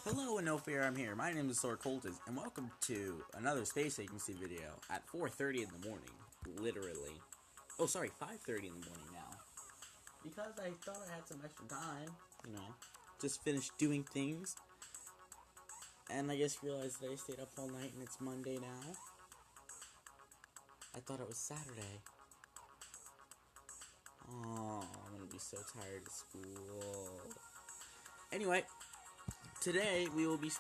Hello and no fear, I'm here. My name is Sor Coltis, and welcome to another Space Agency video at 4:30 in the morning. Literally. Oh, sorry, 5:30 in the morning now. Because I thought I had some extra time, just finished doing things. And I just realized that I stayed up all night and it's Monday now. I thought it was Saturday. Oh, I'm gonna be so tired of school. Anyway, today we will be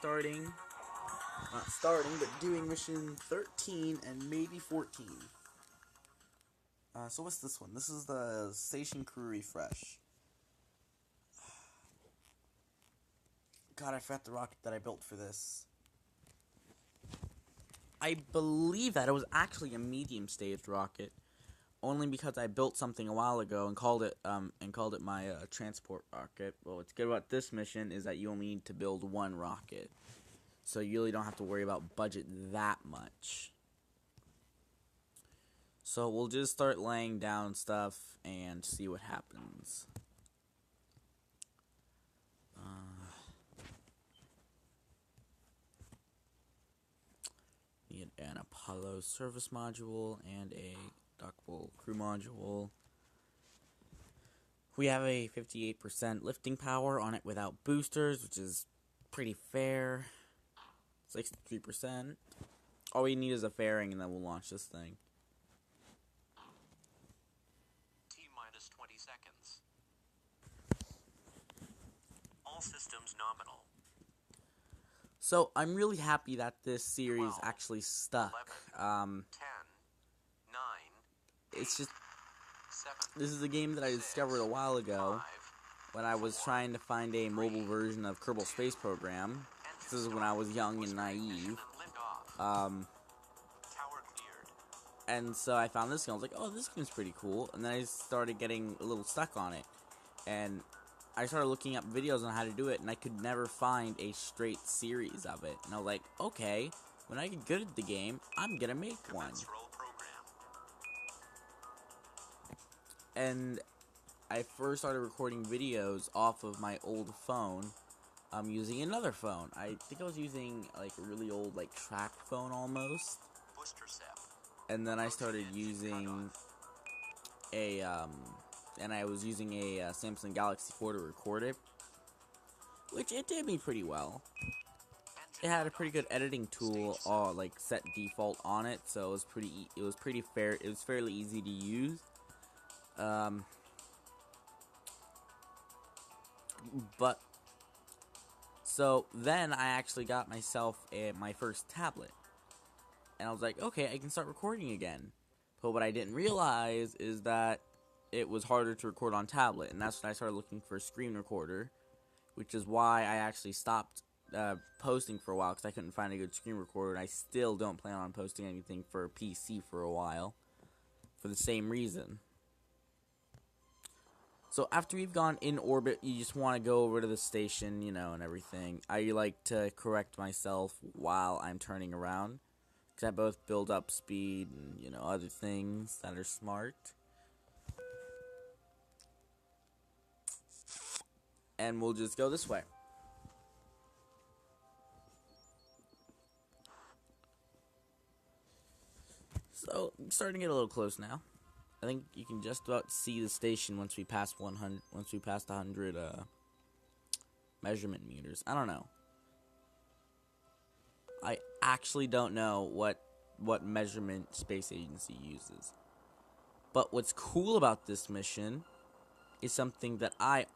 not starting, but doing mission 13 and maybe 14. So what's this one? This is the Station Crew Refresh. God, I forgot the rocket that I built for this. I believe that it was actually a medium stage rocket, only because I built something a while ago and called it my transport rocket. Well, what's good about this mission is that you only need to build one rocket, so you really don't have to worry about budget that much. So we'll just start laying down stuff and see what happens. Need an Apollo service module and a dockable crew module. We have a 58% lifting power on it without boosters, which is pretty fair. 63%. All we need is a fairing and then we'll launch this thing. T-minus 20 seconds. All systems nominal. So I'm really happy that this series 12, actually stuck. 11, 10, 9, it's just 7, this is a game that I discovered a while ago 5, when I was trying to find a mobile version of Kerbal Space Program. This is when I was young and naive. Tower cleared. And so I found this game. I was like, oh, this game's pretty cool. And then I started getting a little stuck on it. And I started looking up videos on how to do it, and I could never find a straight series of it. And I was like, okay, when I get good at the game, I'm gonna make one. Commence roll program. And I first started recording videos off of my old phone. Using another phone. I think I was using like a really old like track phone almost. Booster sep. And then I started using a Samsung Galaxy 4 to record it, which it did me pretty well. It had a pretty good editing tool, like set default on it, so it was pretty fair. It was fairly easy to use. But so then I actually got myself my first tablet, and I was like, okay, I can start recording again. But what I didn't realize is that it was harder to record on tablet, and that's when I started looking for a screen recorder, which is why I actually stopped posting for a while, because I couldn't find a good screen recorder, and I still don't plan on posting anything for PC for a while, for the same reason. So after you've gone in orbit, you just want to go over to the station, and everything. I like to correct myself while I'm turning around, because I both build up speed and, other things that are smart. And we'll just go this way. So, I'm starting to get a little close now. I think you can just about see the station once we pass 100. Once we pass the 100 measurement meters. I don't know. I actually don't know what measurement Space Agency uses. But what's cool about this mission is something that I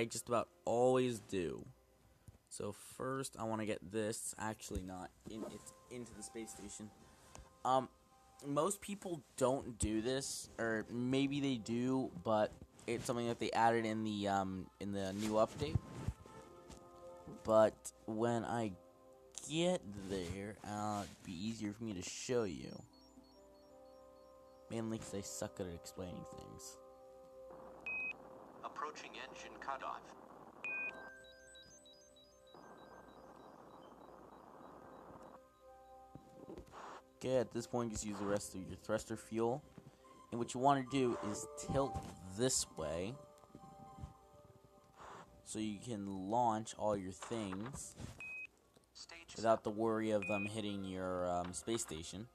just about always do. So first, I want to get this. Actually, not into the space station. Most people don't do this, or maybe they do, but it's something that they added in the new update. But when I get there, it'd be easier for me to show you. Mainly because I suck at explaining things. Approaching engine cutoff. Okay, at this point, just use the rest of your thruster fuel. And what you want to do is tilt this way, so you can launch all your things Stage without the worry of them hitting your space station.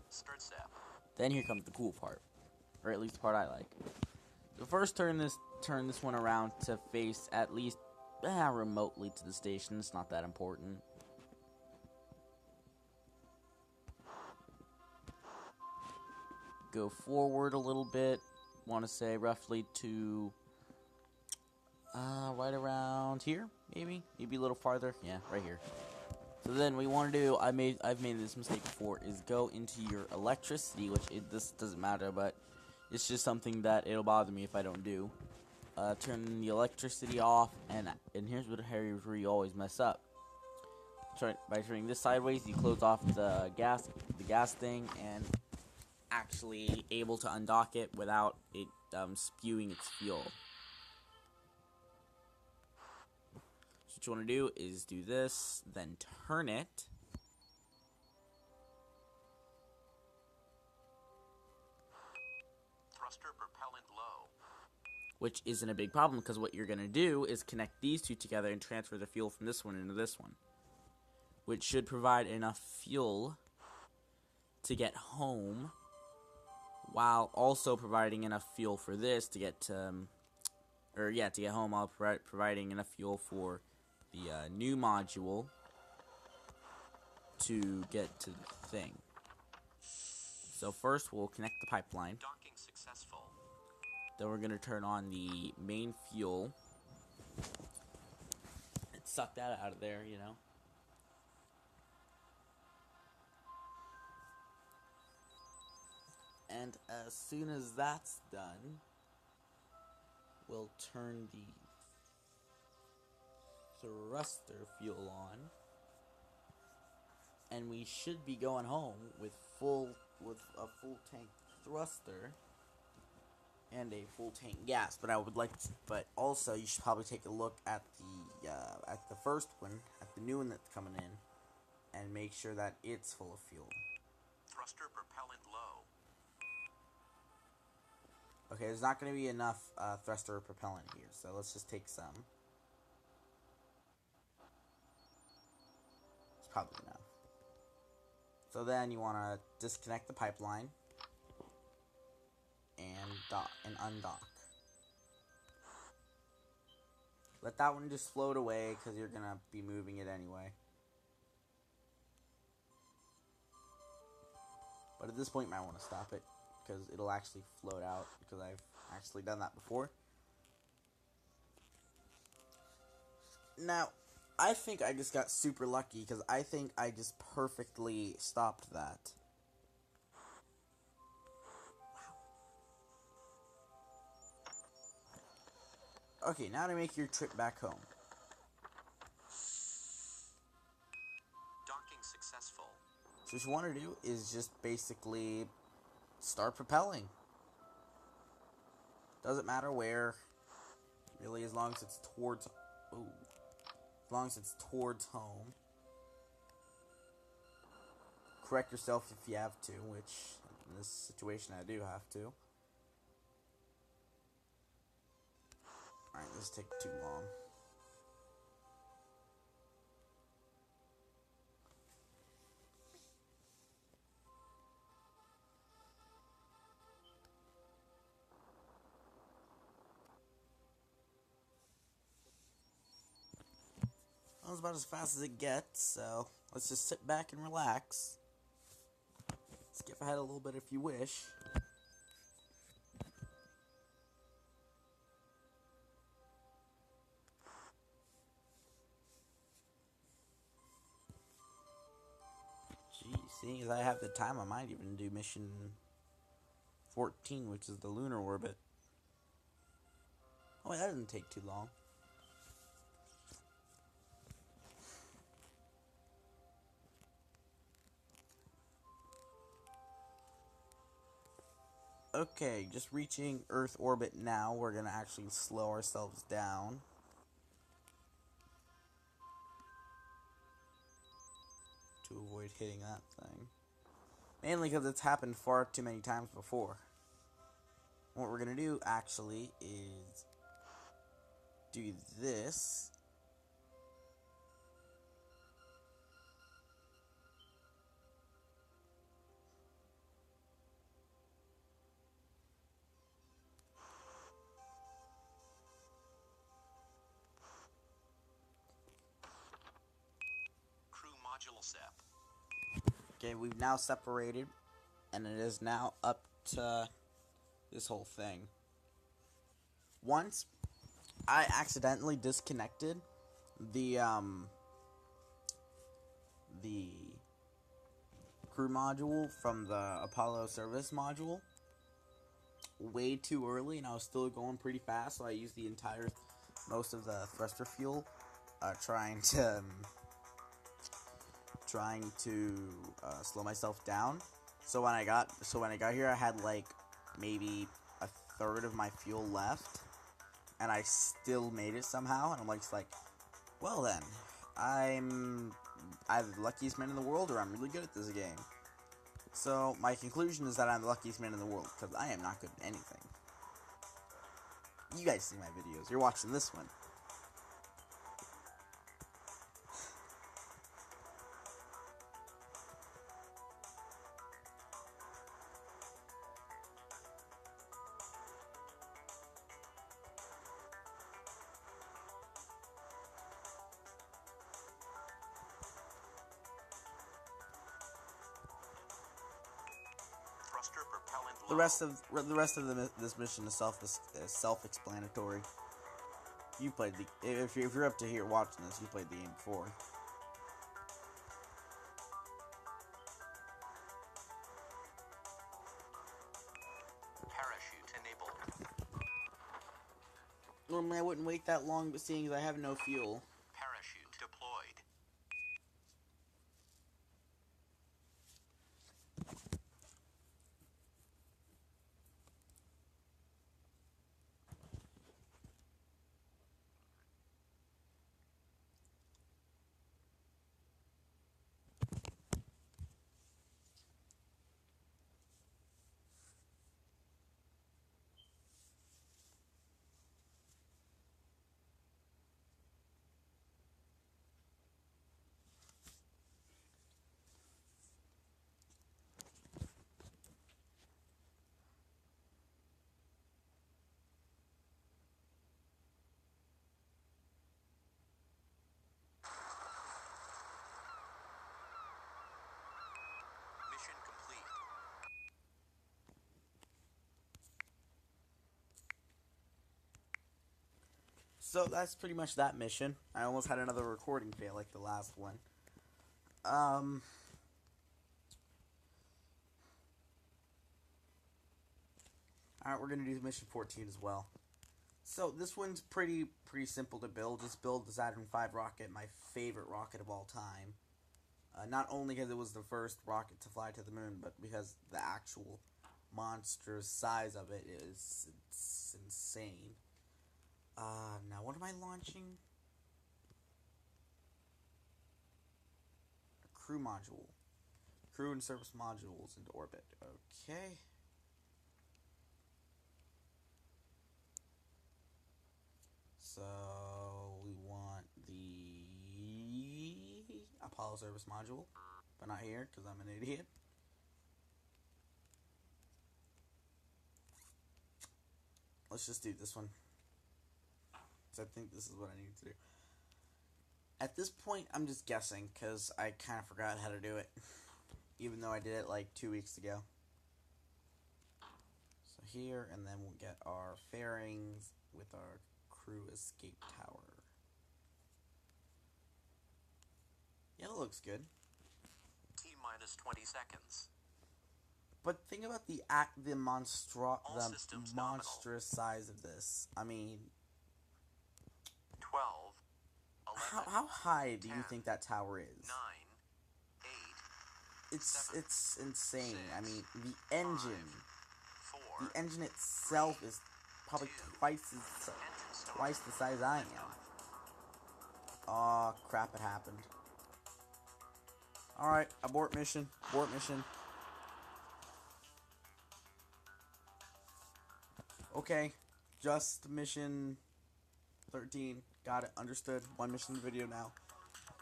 Start step. Then here comes the cool part, or at least the part I like. So first, turn this one around to face at least remotely to the station. It's not that important. Go forward a little bit. Want to say roughly to right around here, maybe a little farther. Yeah, right here. So then we want to do, I've made this mistake before, is go into your electricity, which this doesn't matter, but it's just something that it'll bother me if I don't do. Turn the electricity off, and here's where you always mess up. By turning this sideways, you close off the gas thing, and actually able to undock it without it spewing its fuel. So what you want to do is do this, then turn it. Thruster propellant low. Which isn't a big problem, because what you're going to do is connect these two together and transfer the fuel from this one into this one, which should provide enough fuel to get home, while also providing enough fuel for this to get to get home, while providing enough fuel for the new module to get to the thing. So first we'll connect the pipeline. Docking successful. Then we're gonna turn on the main fuel and suck that out of there, you know. And as soon as that's done, we'll turn the thruster fuel on, and we should be going home with a full tank thruster and a full tank gas. But also you should probably take a look at the first one, at the new one that's coming in, and make sure that it's full of fuel. Thruster propellant low. Okay, there's not going to be enough thruster propellant here, so let's just take some. It's probably enough. So then you want to disconnect the pipeline and undock. Let that one just float away, because you're going to be moving it anyway. But at this point, you might want to stop it, because it'll actually float out, because I've actually done that before. Now, I think I just got super lucky, because I think I just perfectly stopped that. Wow. Okay, now to make your trip back home. Docking successful. So what you want to do is just basically start propelling. Doesn't matter where, really, as long as it's towards home. Correct yourself if you have to, which in this situation I do have to. Alright, this take too long. That was about as fast as it gets, so let's just sit back and relax. Skip ahead a little bit if you wish. Gee, seeing as I have the time, I might even do mission 14, which is the lunar orbit. Oh, that doesn't take too long. Okay, just reaching Earth orbit now. We're going to actually slow ourselves down. To avoid hitting that thing. Mainly because it's happened far too many times before. What we're going to do, actually, is do this. Crew module sep. Okay, we've now separated, and it is now up to this whole thing. Once I accidentally disconnected the crew module from the Apollo service module way too early, and I was still going pretty fast, so I used the most of the thruster fuel, trying to slow myself down. So when I got here, I had like maybe a third of my fuel left, and I still made it somehow. And I'm like, well then, I'm either the luckiest man in the world, or I'm really good at this game. So my conclusion is that I'm the luckiest man in the world, because I am not good at anything. You guys see my videos. You're watching this one. Thruster propellant low. The rest of this mission is self-explanatory. You played if you're up to here watching this, you played the game before. Parachute enabled. Normally I wouldn't wait that long, but seeing as I have no fuel. Parachute deployed. Mission complete. So that's pretty much that mission. I almost had another recording fail like the last one. Alright, we're gonna do mission 14 as well. So this one's pretty simple to build. Just build the Saturn V rocket, my favorite rocket of all time. Not only because it was the first rocket to fly to the moon, but because the actual monstrous size of it is insane. Now what am I launching? A crew module. Crew and service modules into orbit. Okay. So we want the Apollo service module, but not here because I'm an idiot. Let's just do this one. So I think this is what I need to do. At this point, I'm just guessing because I kind of forgot how to do it, even though I did it like 2 weeks ago. So here, and then we'll get our fairings with our crew escape tower. Yeah, it looks good. T-minus 20 seconds. But think about the monstrous size of this. I mean, 12, 11, how high do you 10, think that tower is? 9, 8, It's insane. I mean, the 5, engine 4, itself is probably 2, twice engine the size I am. Aw, crap, it happened. Alright, abort mission. Abort mission. Okay, just mission 13. Got it. Understood. One mission video now.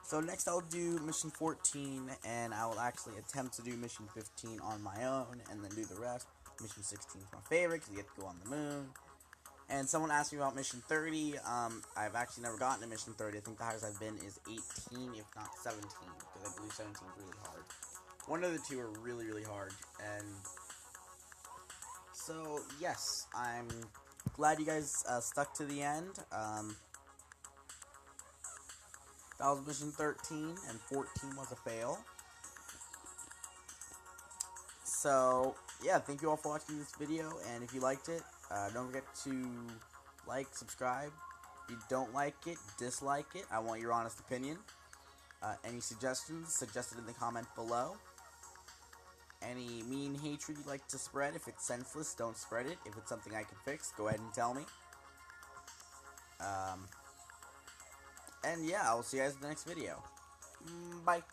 So next I'll do mission 14, and I will actually attempt to do mission 15 on my own, and then do the rest. Mission 16 is my favorite, because you get to go on the moon. And someone asked me about mission 30. I've actually never gotten to mission 30. I think the highest I've been is 18, if not 17, because I believe 17 is really hard. One of the two are really, really hard, and so, yes, I'm glad you guys stuck to the end. That was mission 13, and 14 was a fail. So, yeah, thank you all for watching this video, and if you liked it, don't forget to like, subscribe. If you don't like it, dislike it. I want your honest opinion. Any suggestions, suggest it in the comment below. Any mean hatred you'd like to spread, if it's senseless, don't spread it. If it's something I can fix, go ahead and tell me. And yeah, I will see you guys in the next video. Bye.